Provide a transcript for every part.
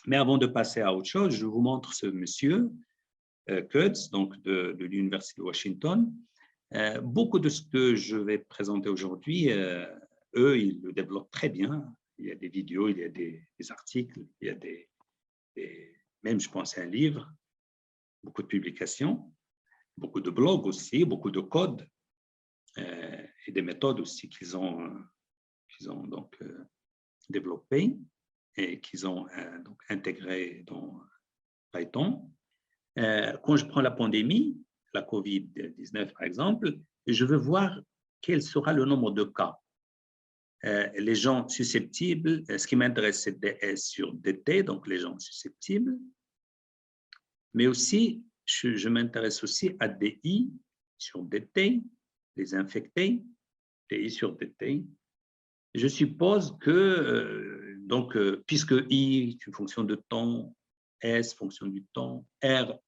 Mais avant de passer à autre chose, je vous montre ce monsieur, Kutz, donc de l'Université de Washington. Beaucoup de ce que je vais présenter aujourd'hui, eux, ils le développent très bien. Il y a des vidéos, il y a des articles, il y a même, je pense, un livre, beaucoup de publications, beaucoup de blogs aussi, beaucoup de codes et des méthodes aussi qu'ils ont donc développées et qu'ils ont donc intégrées dans Python. Quand je prends la pandémie, la COVID-19 par exemple, je veux voir quel sera le nombre de cas. Les gens susceptibles, ce qui m'intéresse, c'est DS sur DT, donc les gens susceptibles, mais aussi, je m'intéresse aussi à DI sur DT, les infectés, DI sur DT. Je suppose que, puisque I est une fonction de temps, S, fonction du temps, R,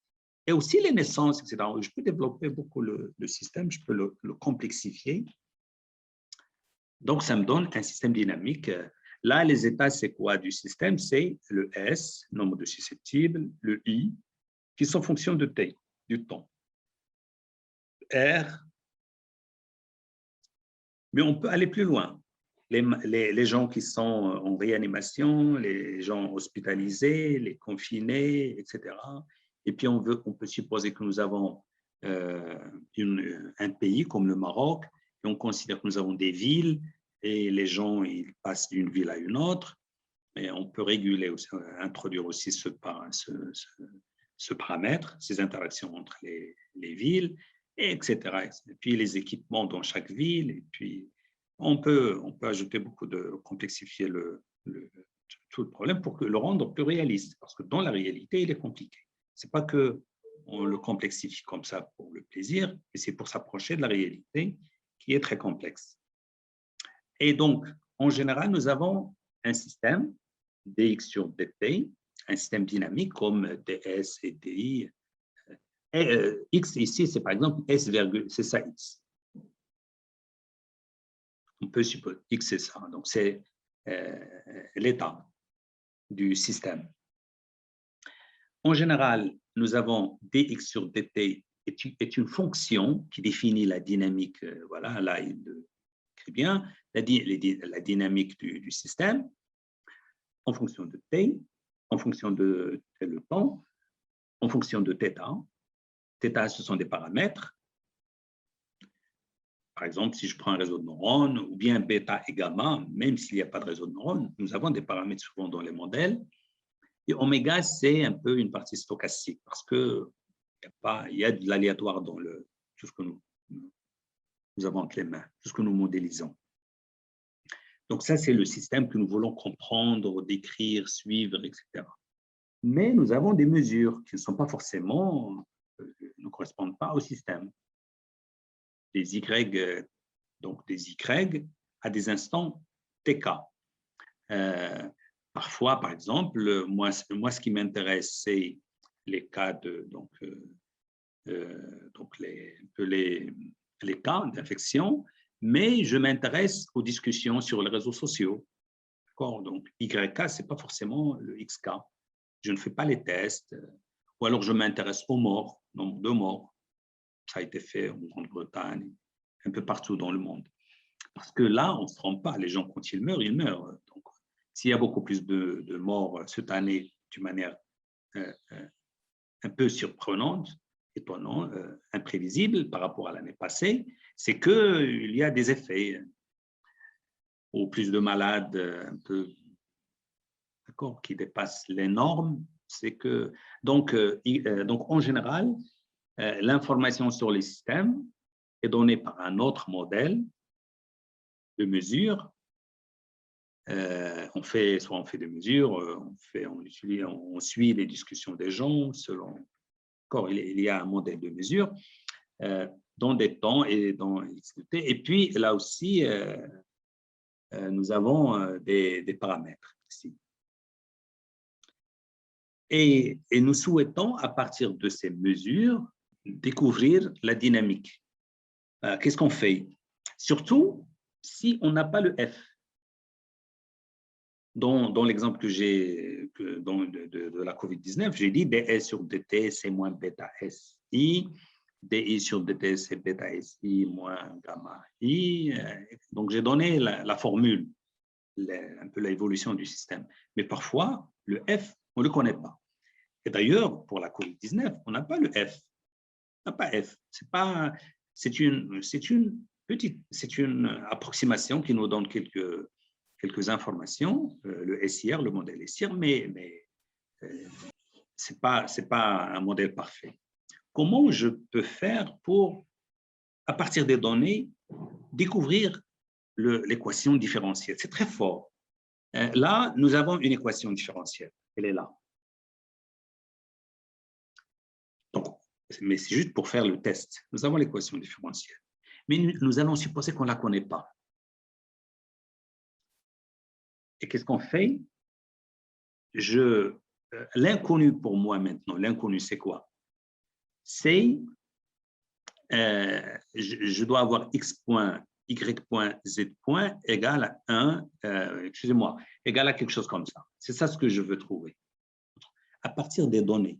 et aussi les naissances, etc. Je peux développer beaucoup le système, je peux le complexifier. Donc, ça me donne un système dynamique. Là, les états, c'est quoi du système? C'est le S, nombre de susceptibles, le I, qui sont fonctions de T, du temps. R, mais on peut aller plus loin. Les gens qui sont en réanimation, les gens hospitalisés, les confinés, etc. Et puis, on peut supposer que nous avons un pays comme le Maroc, et on considère que nous avons des villes, et les gens ils passent d'une ville à une autre. Et on peut réguler, aussi, introduire aussi ce paramètre, ces interactions entre les villes, etc. Et puis, les équipements dans chaque ville, et puis on peut ajouter beaucoup de complexifier tout le problème pour le rendre plus réaliste, parce que dans la réalité, il est compliqué. Ce n'est pas qu'on le complexifie comme ça pour le plaisir, mais c'est pour s'approcher de la réalité qui est très complexe. Et donc, en général, nous avons un système dx sur dt, un système dynamique comme ds et di. Et, x ici, c'est par exemple s virgule, c'est ça x. On peut supposer x c'est ça, donc c'est l'état du système. En général, nous avons dx sur dt est une fonction qui définit la dynamique, voilà, là il écrit bien, la dynamique du système en fonction de t, en fonction de le temps, en fonction de θ. θ, ce sont des paramètres. Par exemple, si je prends un réseau de neurones, ou bien bêta et gamma, même s'il n'y a pas de réseau de neurones, nous avons des paramètres souvent dans les modèles. Et oméga, c'est un peu une partie stochastique, parce qu'il y a de l'aléatoire dans tout ce que nous avons entre les mains, tout ce que nous modélisons. Donc ça, c'est le système que nous voulons comprendre, décrire, suivre, etc. Mais nous avons des mesures qui ne sont pas forcément, ne correspondent pas au système. Des Y, donc des Y à des instants TK. Parfois, par exemple, moi ce qui m'intéresse, c'est les cas de les cas d'infection, mais je m'intéresse aux discussions sur les réseaux sociaux. Donc, YK, ce n'est pas forcément le XK. Je ne fais pas les tests, ou alors je m'intéresse aux morts, nombre de morts. Ça a été fait en Grande-Bretagne, un peu partout dans le monde. Parce que là, on ne se trompe pas. Les gens, quand ils meurent, ils meurent. Donc, s'il y a beaucoup plus de morts cette année d'une manière un peu surprenante, étonnante, imprévisible par rapport à l'année passée, c'est qu'il y a des effets. Ou plus de malades un peu qui dépassent les normes. C'est que, donc, en général, l'information sur les systèmes est donnée par un autre modèle de mesure. On fait des mesures, on suit les discussions des gens selon. Il y a un modèle de mesure dans des temps et dans XT. Et puis là aussi, nous avons des paramètres ici. Et nous souhaitons, à partir de ces mesures, découvrir la dynamique. Qu'est-ce qu'on fait? Surtout si on n'a pas le F. Dans l'exemple que j'ai de la COVID-19, j'ai dit dS sur dt, c'est moins bêta SI, dI sur dt, c'est bêta SI moins gamma I. Donc, j'ai donné la formule, un peu l'évolution du système. Mais parfois, le F, on ne le connaît pas. Et d'ailleurs, pour la COVID-19, on n'a pas le F. On n'a pas F. C'est une approximation qui nous donne quelques informations, le SIR, le modèle SIR, mais ce n'est pas un modèle parfait. Comment je peux faire pour, à partir des données, découvrir l'équation différentielle? C'est très fort. Là, nous avons une équation différentielle. Elle est là. Donc, mais c'est juste pour faire le test. Nous avons l'équation différentielle. Mais nous allons supposer qu'on ne la connaît pas. Et qu'est-ce qu'on fait? L'inconnu pour moi maintenant, l'inconnu, c'est quoi? C'est, je dois avoir x point, y point, z point égale à 1, excusez-moi, égale à quelque chose comme ça. C'est ça ce que je veux trouver. À partir des données.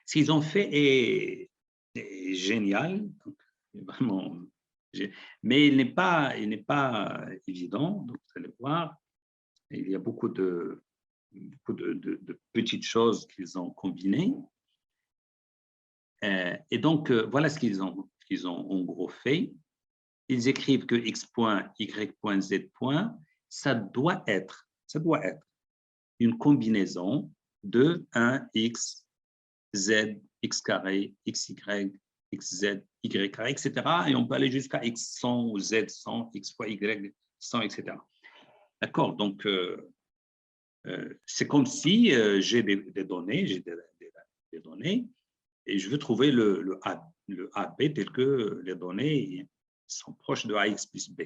Ce qu'ils ont fait est génial, donc, vraiment, mais il n'est pas évident. Donc, vous allez voir, il y a beaucoup de petites choses qu'ils ont combinées. Et donc, voilà ce qu'ils ont en gros fait. Ils écrivent que x point, y point, z point, ça doit être une combinaison de 1x, z, x carré, xy, xz, y carré, etc. Et on peut aller jusqu'à x100 ou z100, x fois y100, etc. D'accord? Donc, c'est comme si j'ai des données, et je veux trouver le AB tel que les données sont proches de AX plus B.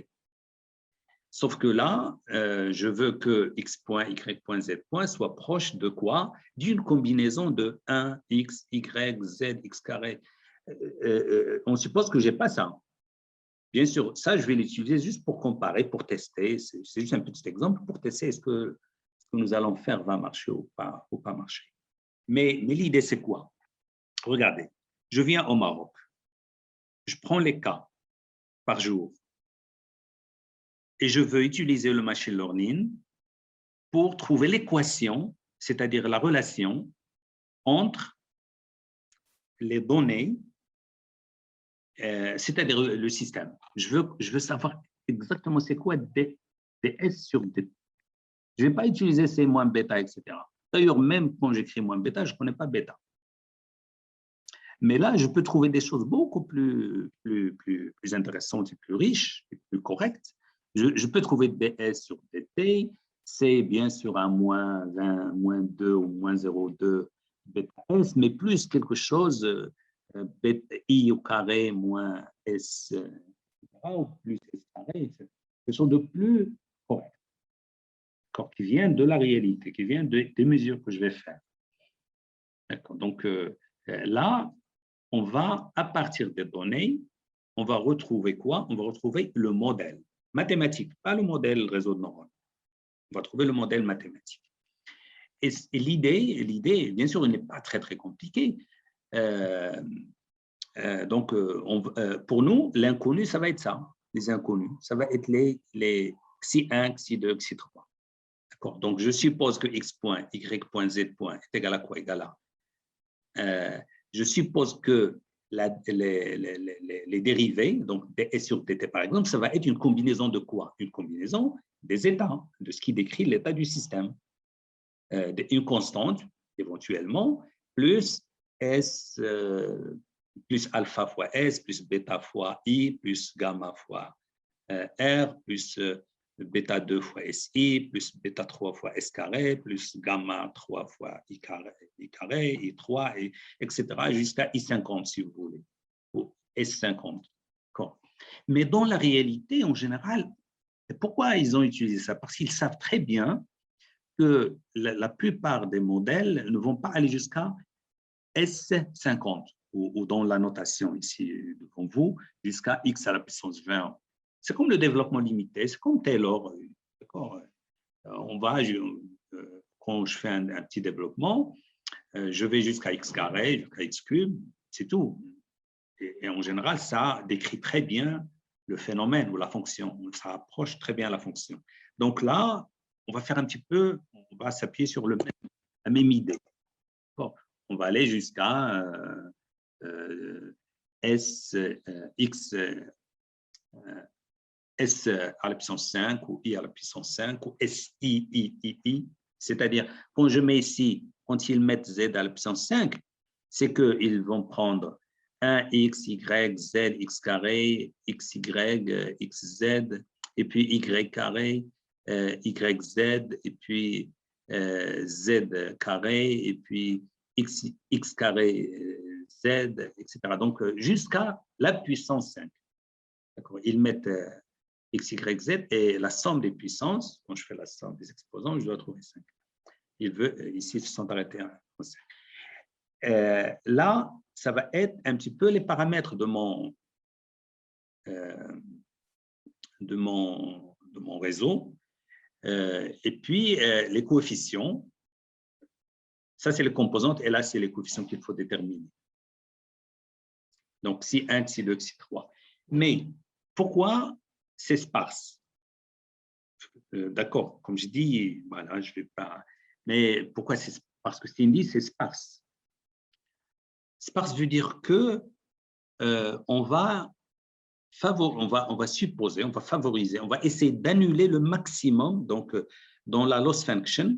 Sauf que là, je veux que x point, y point, z point soit proche de quoi? D'une combinaison de 1, x, y, z, x carré. On suppose que je n'ai pas ça. Bien sûr, ça, je vais l'utiliser juste pour comparer, pour tester. C'est juste un petit exemple pour tester est-ce que ce que nous allons faire va marcher ou pas marcher. Mais l'idée, c'est quoi? Regardez, je viens au Maroc. Je prends les cas par jour et je veux utiliser le machine learning pour trouver l'équation, c'est-à-dire la relation entre les données, c'est-à-dire le système. Je veux savoir exactement c'est quoi ds sur dt. Je ne vais pas utiliser C moins bêta, etc. D'ailleurs, même quand j'écris moins bêta, je ne connais pas bêta. Mais là, je peux trouver des choses beaucoup plus intéressantes et plus riches et plus correctes. Je peux trouver ds sur dt, c'est bien sûr un moins 20, moins 2 ou moins 0,2 bêta s, mais plus quelque chose, bêta i au carré moins s, ou plus s carré, quelque chose de plus correct, qui vient de la réalité, qui vient des mesures que je vais faire. D'accord. Donc là, on va, à partir des données, on va retrouver quoi? On va retrouver le modèle mathématique, pas le modèle réseau de neurones. On va trouver le modèle mathématique. Et l'idée, bien sûr, elle n'est pas très compliquée. Donc, pour nous, l'inconnu, ça va être ça, les inconnus. Ça va être les xi1, xi2, xi3. D'accord. Donc, je suppose que x point, y point, z point est égal à quoi? Égal à je suppose que les dérivés, donc ds sur dt par exemple, ça va être une combinaison de quoi? Une combinaison des états, de ce qui décrit l'état du système. Une constante, éventuellement, plus s, plus alpha fois s, plus bêta fois i, plus gamma fois r, plus bêta 2 fois si, plus bêta 3 fois s carré, plus gamma 3 fois i carré, i3, et, etc., jusqu'à i50, si vous voulez, ou s50. Mais dans la réalité, en général, pourquoi ils ont utilisé ça? Parce qu'ils savent très bien que la plupart des modèles ne vont pas aller jusqu'à S50, ou dans la notation ici devant vous, jusqu'à x à la puissance 20. C'est comme le développement limité, c'est comme Taylor. quand je fais un petit développement, je vais jusqu'à x carré, jusqu'à x cube, c'est tout. Et en général, ça décrit très bien le phénomène ou la fonction. Ça approche très bien la fonction. Donc là, on va faire un petit peu, on va s'appuyer sur la même idée. Bon, on va aller jusqu'à S, X, S à la puissance 5 ou I à la puissance 5 ou SI, c'est-à-dire quand je mets ici, quand ils mettent Z à la puissance 5, c'est qu'ils vont prendre 1x, y, z, x carré, xy, xz, et puis y carré, yz, et puis z carré, et puis x carré, z, etc. Donc, jusqu'à la puissance 5. Ils mettent x, y, z, et la somme des puissances, quand je fais la somme des exposants, je dois trouver 5. Ici, ils se sont arrêtés à 5. Là, ça va être un petit peu les paramètres de mon réseau. Et puis, les coefficients, ça, c'est les composantes, et là, c'est les coefficients qu'il faut déterminer. Donc, si 1, si 2, si 3. Mais pourquoi c'est sparse? D'accord, comme je dis, voilà, je ne vais pas… Mais pourquoi c'est sparse? Parce que Cindy, c'est sparse. Sparse veut dire que on va supposer, on va favoriser, on va essayer d'annuler le maximum. Donc, dans la loss function,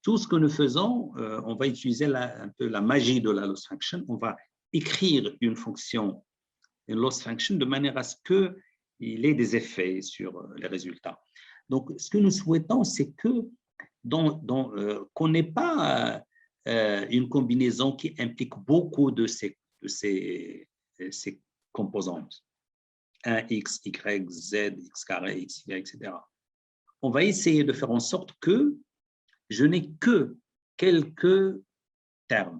tout ce que nous faisons, on va utiliser un peu la magie de la loss function. On va écrire une fonction, une loss function, de manière à ce qu'il ait des effets sur les résultats. Donc, ce que nous souhaitons, c'est que qu'on n'ait pas une combinaison qui implique beaucoup de ces composantes. 1x, y, z, x carré, x, y, etc. On va essayer de faire en sorte que je n'ai que quelques termes